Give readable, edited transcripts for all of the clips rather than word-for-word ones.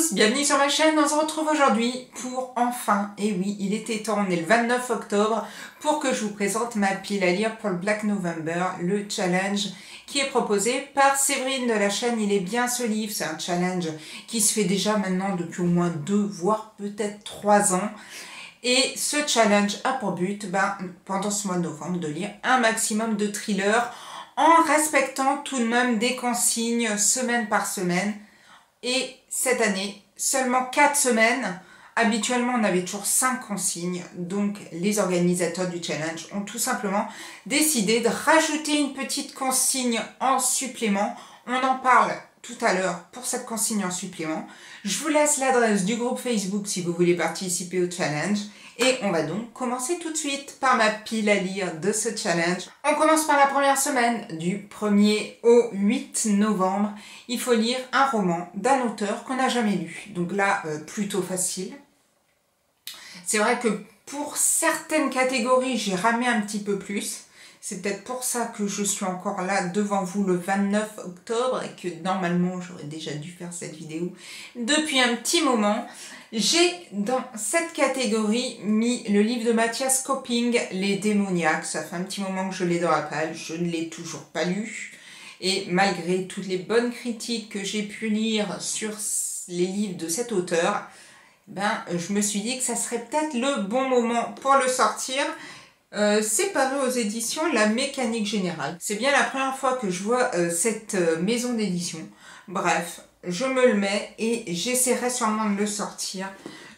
tous, bienvenue sur ma chaîne. On se retrouve aujourd'hui pour enfin, et oui, il était temps, on est le 29 octobre, pour que je vous présente ma pile à lire pour le Black November, le challenge qui est proposé par Séverine de la chaîne Il est bien ce livre. C'est un challenge qui se fait déjà maintenant depuis au moins 2, voire peut-être 3 ans. Et ce challenge a pour but, pendant ce mois de novembre, de lire un maximum de thrillers en respectant tout de même des consignes semaine par semaine. Et cette année, seulement 4 semaines. Habituellement, on avait toujours 5 consignes. Donc, les organisateurs du challenge ont tout simplement décidé de rajouter une petite consigne en supplément. On en parle tout à l'heure pour cette consigne en supplément. Je vous laisse l'adresse du groupe Facebook si vous voulez participer au challenge. Et on va donc commencer tout de suite par ma pile à lire de ce challenge. On commence par la première semaine, du 1er au 8 novembre. Il faut lire un roman d'un auteur qu'on n'a jamais lu. Donc là, plutôt facile. C'est vrai que pour certaines catégories, j'ai ramé un petit peu plus. C'est peut-être pour ça que je suis encore là devant vous le 29 octobre et que normalement j'aurais déjà dû faire cette vidéo depuis un petit moment. J'ai dans cette catégorie mis le livre de Matthias Copping, Les démoniaques. Ça fait un petit moment que je l'ai dans la palle, je ne l'ai toujours pas lu. Et malgré toutes les bonnes critiques que j'ai pu lire sur les livres de cet auteur, je me suis dit que ça serait peut-être le bon moment pour le sortir. C'est paru aux éditions La Mécanique Générale. C'est bien la première fois que je vois cette maison d'édition. Bref, je me le mets et j'essaierai sûrement de le sortir.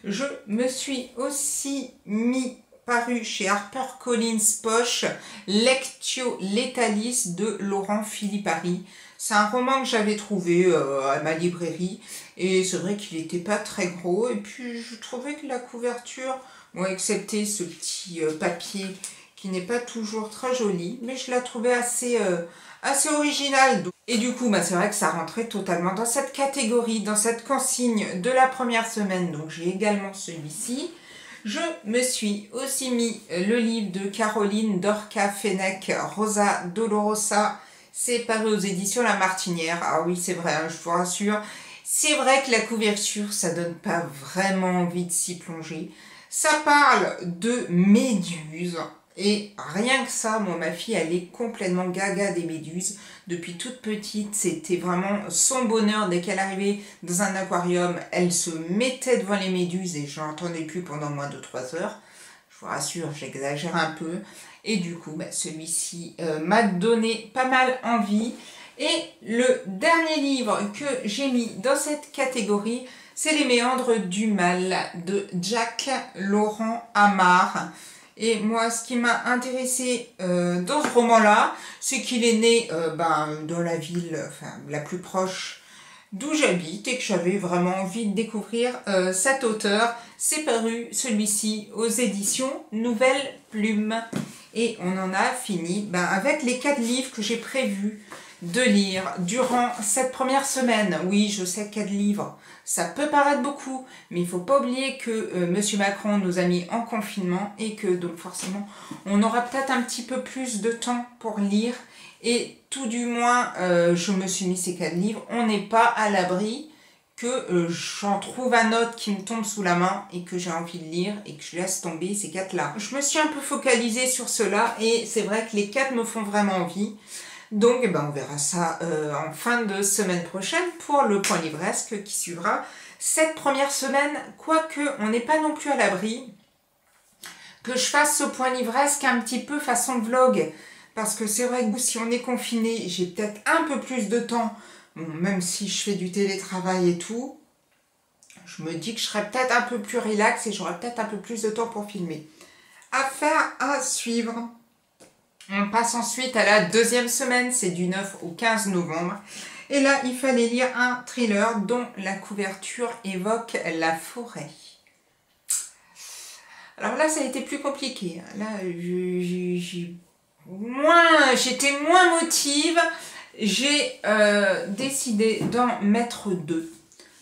Je me suis aussi mis paru chez HarperCollins Poche Lectio Letalis de Laurent Philippari. C'est un roman que j'avais trouvé à ma librairie et c'est vrai qu'il n'était pas très gros et puis je trouvais que la couverture, bon, excepté ce petit papier qui n'est pas toujours très joli, mais je la trouvais assez originale. Et du coup, c'est vrai que ça rentrait totalement dans cette catégorie, dans cette consigne de la première semaine. Donc j'ai également celui-ci. Je me suis aussi mis le livre de Caroline Dorca Fenech, Rosa Dolorosa. C'est paru aux éditions La Martinière. Ah oui, c'est vrai, je vous rassure. C'est vrai que la couverture, ça donne pas vraiment envie de s'y plonger. Ça parle de méduses. Et rien que ça, moi, ma fille, elle est complètement gaga des méduses. Depuis toute petite, c'était vraiment son bonheur. Dès qu'elle arrivait dans un aquarium, elle se mettait devant les méduses et je n'entendais plus pendant moins de 3 heures. Je vous rassure, j'exagère un peu. Et du coup, celui-ci m'a donné pas mal envie. Et le dernier livre que j'ai mis dans cette catégorie, c'est Les méandres du mal de Jack Laurent Amar. Et moi, ce qui m'a intéressé dans ce roman-là, c'est qu'il est né dans la ville la plus proche d'où j'habite et que j'avais vraiment envie de découvrir cet auteur. C'est paru, celui-ci, aux éditions Nouvelle Plume. Et on en a fini avec les 4 livres que j'ai prévus de lire durant cette première semaine. Oui, je sais, 4 livres, ça peut paraître beaucoup, mais il ne faut pas oublier que Monsieur Macron nous a mis en confinement et que donc forcément on aura peut-être un petit peu plus de temps pour lire. Et tout du moins, je me suis mis ces 4 livres. On n'est pas à l'abri que j'en trouve un autre qui me tombe sous la main et que j'ai envie de lire et que je laisse tomber ces 4-là. Je me suis un peu focalisée sur cela et c'est vrai que les 4 me font vraiment envie. Donc on verra ça en fin de semaine prochaine pour le point livresque qui suivra cette première semaine. Quoique on n'est pas non plus à l'abri que je fasse ce point livresque un petit peu façon vlog. Parce que c'est vrai que si on est confiné, j'ai peut-être un peu plus de temps. Bon, même si je fais du télétravail et tout, je me dis que je serai peut-être un peu plus relax et j'aurai peut-être un peu plus de temps pour filmer. Affaire à suivre. On passe ensuite à la deuxième semaine, c'est du 9 au 15 novembre. Et là, il fallait lire un thriller dont la couverture évoque la forêt. Alors là, ça a été plus compliqué. Là, j'étais moins motive. J'ai décidé d'en mettre 2.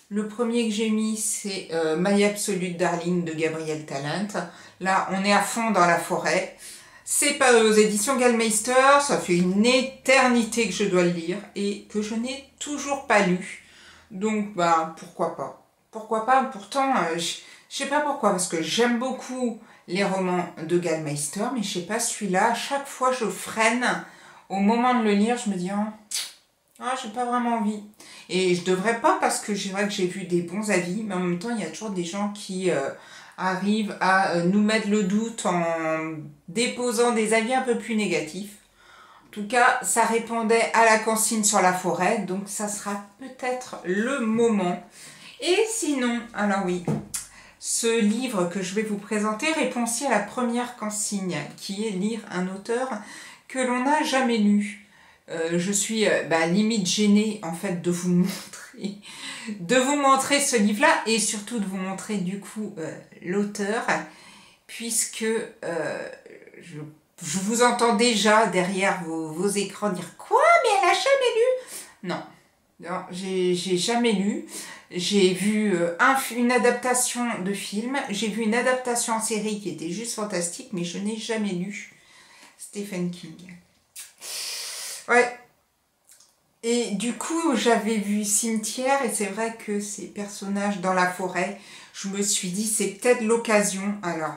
Le premier que j'ai mis, c'est My Absolute Darling de Gabriel Talent. Là, on est à fond dans la forêt. C'est pas aux éditions Gallmeister, ça fait une éternité que je dois le lire et que je n'ai toujours pas lu. Donc, pourquoi pas. pourquoi pas. Pourtant, je sais pas pourquoi, parce que j'aime beaucoup les romans de Gallmeister, mais je sais pas, celui-là, à chaque fois je freine. Au moment de le lire, je me dis, j'ai pas vraiment envie. Et je devrais pas, parce que c'est vrai que j'ai vu des bons avis, mais en même temps, il y a toujours des gens qui arrivent à nous mettre le doute en déposant des avis un peu plus négatifs. En tout cas, ça répondait à la consigne sur la forêt, donc ça sera peut-être le moment. Et sinon, alors oui, ce livre que je vais vous présenter répond aussi à la première consigne, qui est lire un auteur que l'on n'a jamais lu. Je suis limite gênée en fait de vous montrer ce livre-là et surtout de vous montrer du coup l'auteur, puisque je vous entends déjà derrière vos écrans dire quoi, mais elle a jamais lu. Non, j'ai jamais lu. J'ai vu une adaptation de film, j'ai vu une adaptation en série qui était juste fantastique, mais je n'ai jamais lu Stephen King. Ouais. Et du coup, j'avais vu Cimetière, et c'est vrai que ces personnages dans la forêt, je me suis dit, c'est peut-être l'occasion. Alors,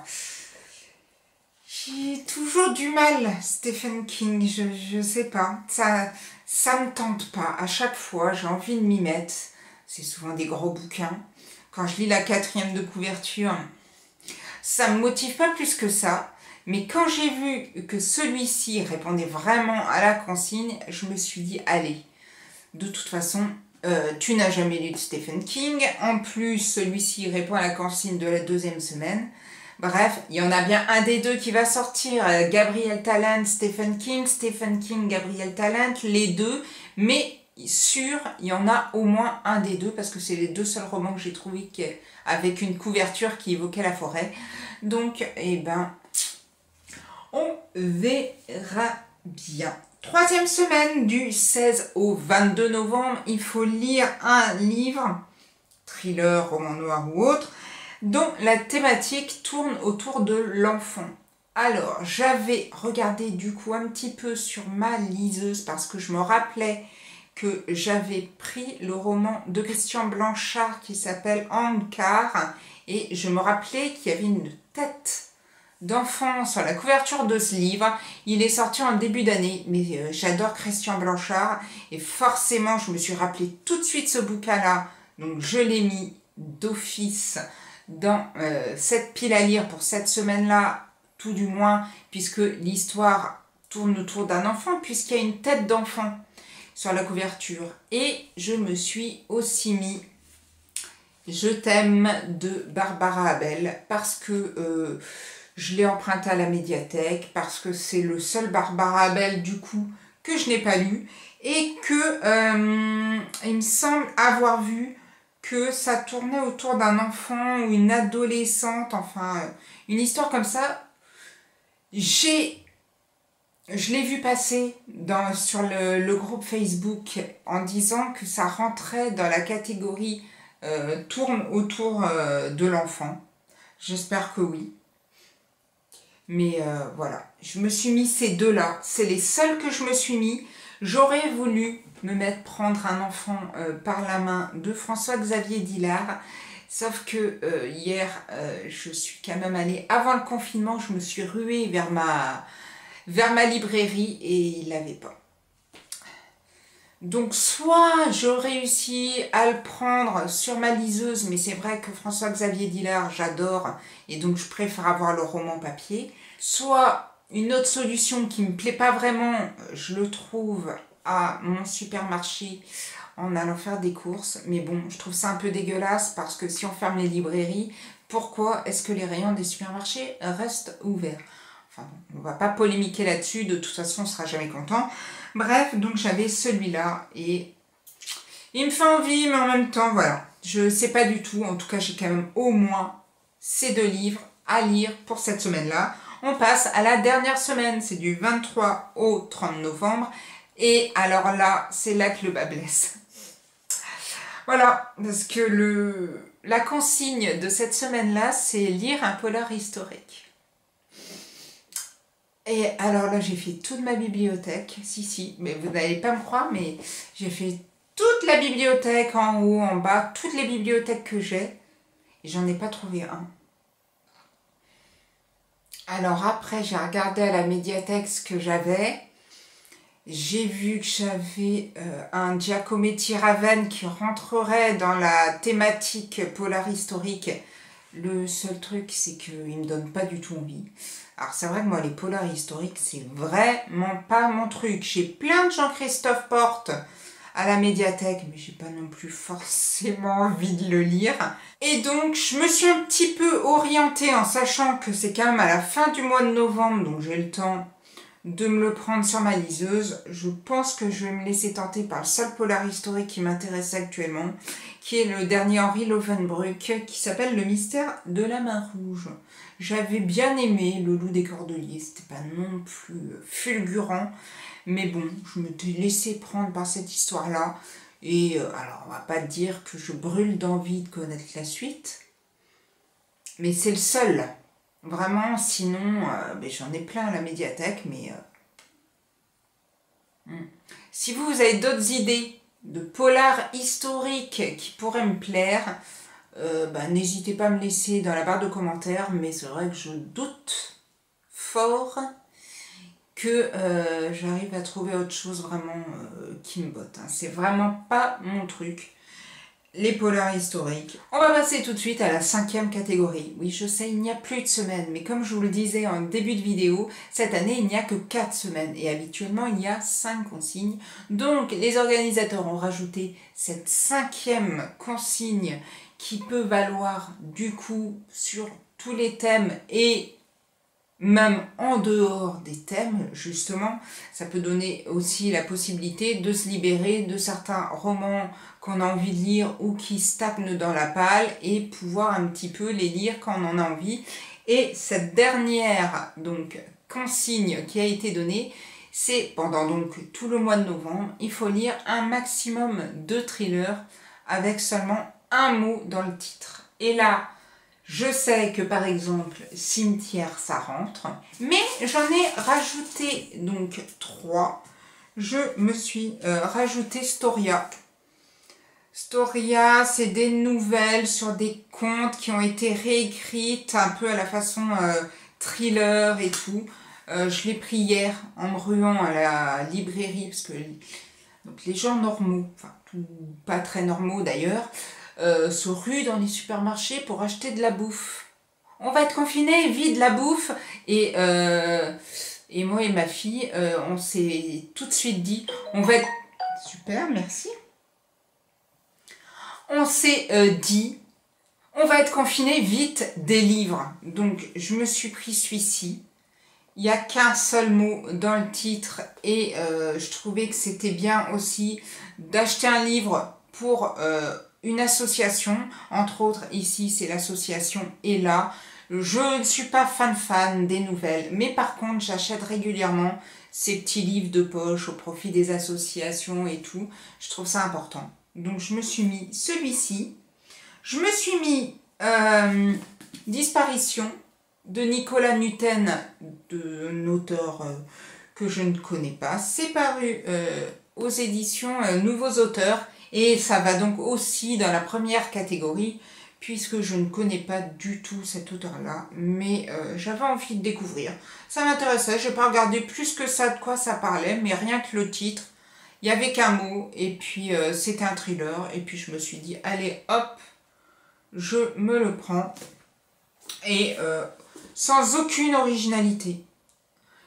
j'ai toujours du mal, Stephen King, je sais pas. Ça me tente pas. À chaque fois, j'ai envie de m'y mettre. C'est souvent des gros bouquins. Quand je lis la 4e de couverture, ça me motive pas plus que ça. Mais quand j'ai vu que celui-ci répondait vraiment à la consigne, je me suis dit, allez, de toute façon, tu n'as jamais lu de Stephen King. En plus, celui-ci répond à la consigne de la 2e semaine. Bref, il y en a bien un des deux qui va sortir. Gabriel Talant, Stephen King, Gabriel Talant, les deux. Mais sûr, il y en a au moins un des deux, parce que c'est les deux seuls romans que j'ai trouvés avec une couverture qui évoquait la forêt. Donc, on verra bien. 3e semaine du 16 au 22 novembre, il faut lire un livre, thriller, roman noir ou autre, dont la thématique tourne autour de l'enfant. Alors, j'avais regardé du coup un petit peu sur ma liseuse parce que je me rappelais que j'avais pris le roman de Christian Blanchard qui s'appelle Ankar, et je me rappelais qu'il y avait une tête d'enfant sur la couverture de ce livre. Il est sorti en début d'année, mais j'adore Christian Blanchard et forcément je me suis rappelé tout de suite ce bouquin-là, donc je l'ai mis d'office dans cette pile à lire pour cette semaine-là, tout du moins, puisque l'histoire tourne autour d'un enfant, puisqu'il y a une tête d'enfant sur la couverture. Et je me suis aussi mis Je t'aime de Barbara Abel, parce que je l'ai emprunté à la médiathèque, parce que c'est le seul Barbara Abel du coup que je n'ai pas lu, et que il me semble avoir vu que ça tournait autour d'un enfant ou une adolescente, enfin une histoire comme ça. Je l'ai vu passer sur le groupe Facebook en disant que ça rentrait dans la catégorie tourne autour de l'enfant. J'espère que oui. Mais voilà, je me suis mis ces deux-là. C'est les seuls que je me suis mis. J'aurais voulu me prendre un enfant par la main de François-Xavier Dillard. Sauf que hier, je suis quand même allée, avant le confinement, je me suis ruée vers ma librairie et il ne l'avait pas. Donc soit je réussis à le prendre sur ma liseuse, mais c'est vrai que François-Xavier Dillard, j'adore, et donc je préfère avoir le roman papier. Soit une autre solution qui ne me plaît pas vraiment, je le trouve à mon supermarché en allant faire des courses. Mais bon, je trouve ça un peu dégueulasse parce que si on ferme les librairies, pourquoi est-ce que les rayons des supermarchés restent ouverts ? Enfin bon, on va pas polémiquer là-dessus, de toute façon on sera jamais content. Bref, donc j'avais celui-là et il me fait envie, mais en même temps, voilà. Je sais pas du tout, en tout cas j'ai quand même au moins ces deux livres à lire pour cette semaine-là. On passe à la dernière semaine, c'est du 23 au 30 novembre. Et alors là, c'est là que le bas blesse. Voilà, parce que la consigne de cette semaine-là, c'est lire un polar historique. Et alors là, j'ai fait toute ma bibliothèque. Si, mais vous n'allez pas me croire, mais j'ai fait toute la bibliothèque en haut, en bas, toutes les bibliothèques que j'ai, et j'en ai pas trouvé un. Alors après, j'ai regardé à la médiathèque ce que j'avais. J'ai vu que j'avais un Giacometti Raven qui rentrerait dans la thématique polar historique. Le seul truc, c'est qu'il me donne pas du tout envie. Alors c'est vrai que moi, les polars historiques, c'est vraiment pas mon truc. J'ai plein de Jean-Christophe Porte à la médiathèque, mais j'ai pas non plus forcément envie de le lire. Et donc, je me suis un petit peu orientée en sachant que c'est quand même à la fin du mois de novembre, donc j'ai le temps de me le prendre sur ma liseuse. Je pense que je vais me laisser tenter par le seul polar historique qui m'intéresse actuellement, qui est le dernier Henri Lovenbruck, qui s'appelle Le mystère de la main rouge. J'avais bien aimé Le loup des cordeliers, c'était pas non plus fulgurant, mais bon, je me suis laissé prendre par cette histoire-là. Et alors, on va pas dire que je brûle d'envie de connaître la suite, mais c'est le seul. Vraiment, sinon, j'en ai plein à la médiathèque, mais si vous avez d'autres idées de polars historiques qui pourraient me plaire, n'hésitez pas à me laisser dans la barre de commentaires, mais c'est vrai que je doute fort que j'arrive à trouver autre chose vraiment qui me botte. Hein. C'est vraiment pas mon truc. Les polars historiques. On va passer tout de suite à la 5e catégorie. Oui, je sais, il n'y a plus de semaines, mais comme je vous le disais en début de vidéo, cette année, il n'y a que 4 semaines, et habituellement, il y a 5 consignes. Donc, les organisateurs ont rajouté cette 5e consigne qui peut valoir, du coup, sur tous les thèmes, et même en dehors des thèmes, justement. Ça peut donner aussi la possibilité de se libérer de certains romans qu'on a envie de lire ou qui stagnent dans la palle et pouvoir un petit peu les lire quand on en a envie. Et cette dernière donc consigne qui a été donnée, c'est pendant donc tout le mois de novembre, il faut lire un maximum de thrillers avec seulement un mot dans le titre. Et là, je sais que par exemple, Cimetière, ça rentre, mais j'en ai rajouté donc 3. Je me suis rajouté Storia. Storia, c'est des nouvelles sur des contes qui ont été réécrites un peu à la façon thriller et tout. Je l'ai pris hier en me ruant à la librairie, parce que donc, les gens normaux, enfin pas très normaux d'ailleurs, se ruent dans les supermarchés pour acheter de la bouffe. On va être confinés, vide la bouffe. Et moi et ma fille, on s'est tout de suite dit, on va être... Super, merci. On s'est dit, on va être confinés, vite, des livres. Donc, je me suis pris celui-ci. Il n'y a qu'un seul mot dans le titre et je trouvais que c'était bien aussi d'acheter un livre pour une association. Entre autres, ici, c'est l'association Ella. Je ne suis pas fan des nouvelles, mais par contre, j'achète régulièrement ces petits livres de poche au profit des associations et tout. Je trouve ça important. Donc, je me suis mis celui-ci. Je me suis mis Disparition de Nicolas Nutten, d'un auteur que je ne connais pas. C'est paru aux éditions Nouveaux Auteurs et ça va donc aussi dans la première catégorie puisque je ne connais pas du tout cet auteur-là, mais j'avais envie de découvrir. Ça m'intéressait, je n'ai pas regardé plus que ça de quoi ça parlait, mais rien que le titre, il n'y avait qu'un mot et puis c'était un thriller et puis je me suis dit, allez hop, je me le prends et... sans aucune originalité.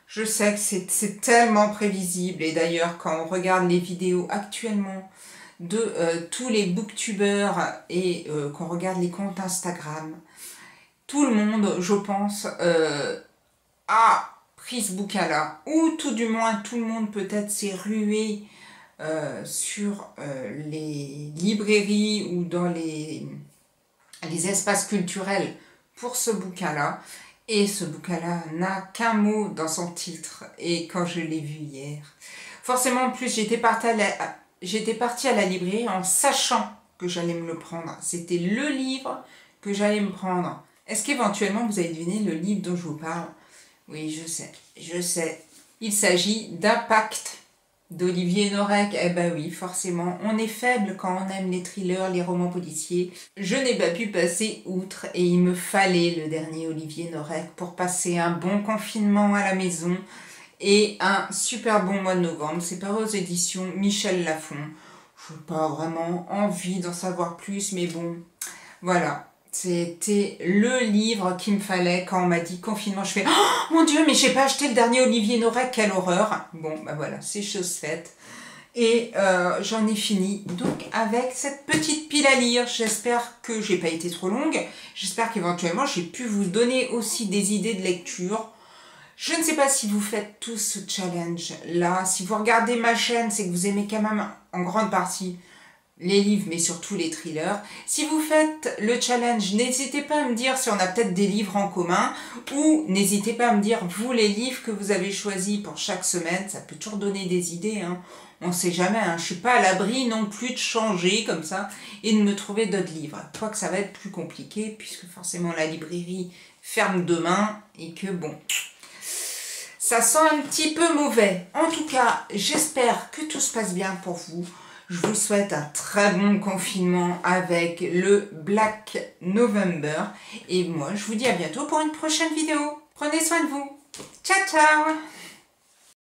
Je sais que c'est tellement prévisible et d'ailleurs quand on regarde les vidéos actuellement de tous les booktubeurs et qu'on regarde les comptes Instagram, tout le monde, je pense, a pris ce bouquin-là, ou tout du moins tout le monde peut-être s'est rué sur les librairies ou dans les espaces culturels pour ce bouquin-là. Et ce bouquin-là n'a qu'un mot dans son titre. Et quand je l'ai vu hier, forcément, en plus, j'étais partie à la librairie en sachant que j'allais me le prendre. C'était le livre que j'allais me prendre. Est-ce qu'éventuellement, vous avez deviné le livre dont je vous parle? Oui, je sais. Il s'agit d'Impact d'Olivier Norek. Eh ben oui, forcément, on est faible quand on aime les thrillers, les romans policiers. Je n'ai pas pu passer outre et il me fallait le dernier Olivier Norek pour passer un bon confinement à la maison et un super bon mois de novembre. C'est paru aux éditions Michel Lafon. Je n'ai pas vraiment envie d'en savoir plus, mais bon, voilà. C'était le livre qu'il me fallait quand on m'a dit confinement. Je fais oh mon Dieu, mais j'ai pas acheté le dernier Olivier Norek, quelle horreur. Bon, bah voilà, c'est chose faite. Et j'en ai fini donc avec cette petite pile à lire. J'espère que j'ai pas été trop longue. J'espère qu'éventuellement j'ai pu vous donner aussi des idées de lecture. Je ne sais pas si vous faites tous ce challenge là. Si vous regardez ma chaîne, c'est que vous aimez quand même en grande partie les livres, mais surtout les thrillers. Si vous faites le challenge, n'hésitez pas à me dire si on a peut-être des livres en commun, ou n'hésitez pas à me dire, vous, les livres que vous avez choisis pour chaque semaine. Ça peut toujours donner des idées, hein. On ne sait jamais, hein. Je ne suis pas à l'abri non plus de changer comme ça et de me trouver d'autres livres. Quoique ça va être plus compliqué, puisque forcément la librairie ferme demain, et que bon, ça sent un petit peu mauvais. En tout cas, j'espère que tout se passe bien pour vous. Je vous souhaite un très bon confinement avec le Black November. Et moi, je vous dis à bientôt pour une prochaine vidéo. Prenez soin de vous. Ciao, ciao!